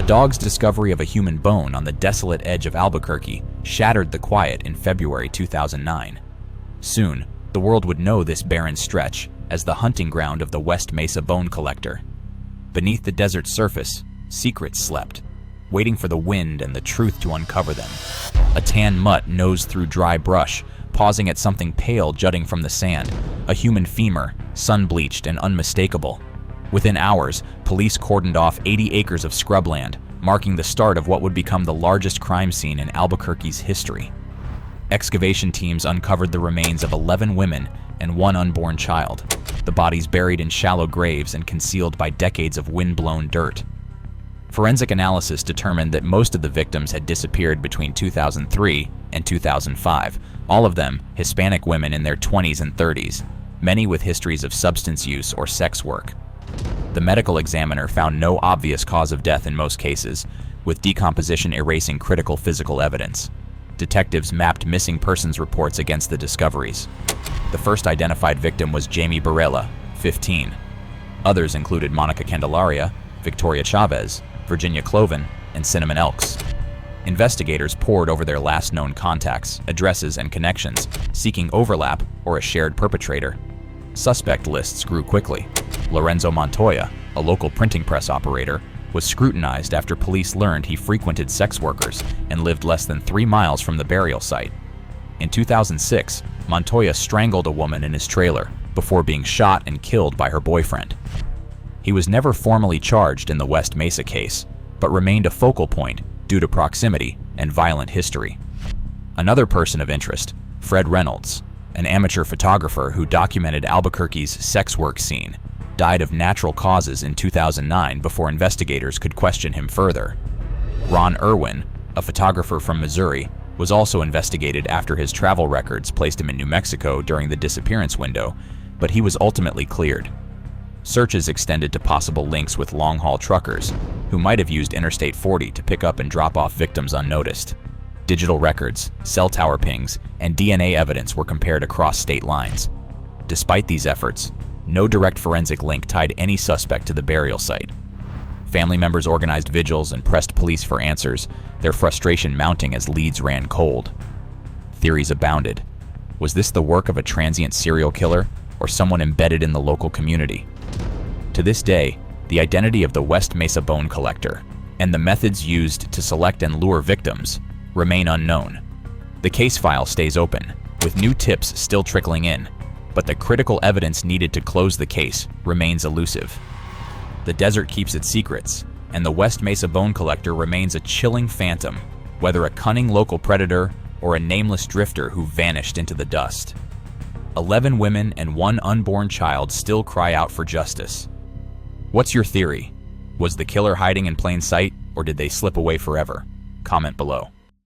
A dog's discovery of a human bone on the desolate edge of Albuquerque shattered the quiet in February 2009. Soon, the world would know this barren stretch as the hunting ground of the West Mesa bone collector. Beneath the desert's surface, secrets slept, waiting for the wind and the truth to uncover them. A tan mutt nosed through dry brush, pausing at something pale jutting from the sand, a human femur, sun-bleached and unmistakable. Within hours, police cordoned off 80 acres of scrubland, marking the start of what would become the largest crime scene in Albuquerque's history. Excavation teams uncovered the remains of 11 women and one unborn child, the bodies buried in shallow graves and concealed by decades of wind-blown dirt. Forensic analysis determined that most of the victims had disappeared between 2003 and 2005, all of them Hispanic women in their 20s and 30s, many with histories of substance use or sex work. The medical examiner found no obvious cause of death in most cases, with decomposition erasing critical physical evidence. Detectives mapped missing persons reports against the discoveries. The first identified victim was Jamie Barela, 15. Others included Monica Candelaria, Victoria Chavez, Virginia Cloven, and Cinnamon Elks. Investigators pored over their last known contacts, addresses, and connections, seeking overlap or a shared perpetrator. Suspect lists grew quickly. Lorenzo Montoya, a local printing press operator, was scrutinized after police learned he frequented sex workers and lived less than 3 miles from the burial site. In 2006, Montoya strangled a woman in his trailer before being shot and killed by her boyfriend. He was never formally charged in the West Mesa case, but remained a focal point due to proximity and violent history. Another person of interest, Fred Reynolds, an amateur photographer who documented Albuquerque's sex work scene, died of natural causes in 2009 before investigators could question him further. Ron Irwin, a photographer from Missouri, was also investigated after his travel records placed him in New Mexico during the disappearance window, but he was ultimately cleared. Searches extended to possible links with long-haul truckers, who might have used Interstate 40 to pick up and drop off victims unnoticed. Digital records, cell tower pings, and DNA evidence were compared across state lines. Despite these efforts, no direct forensic link tied any suspect to the burial site. Family members organized vigils and pressed police for answers, their frustration mounting as leads ran cold. Theories abounded. Was this the work of a transient serial killer or someone embedded in the local community? To this day, the identity of the West Mesa bone collector and the methods used to select and lure victims remain unknown. The case file stays open, with new tips still trickling in, but the critical evidence needed to close the case remains elusive. The desert keeps its secrets, and the West Mesa bone collector remains a chilling phantom, whether a cunning local predator or a nameless drifter who vanished into the dust. 11 women and one unborn child still cry out for justice. What's your theory? Was the killer hiding in plain sight, or did they slip away forever? Comment below.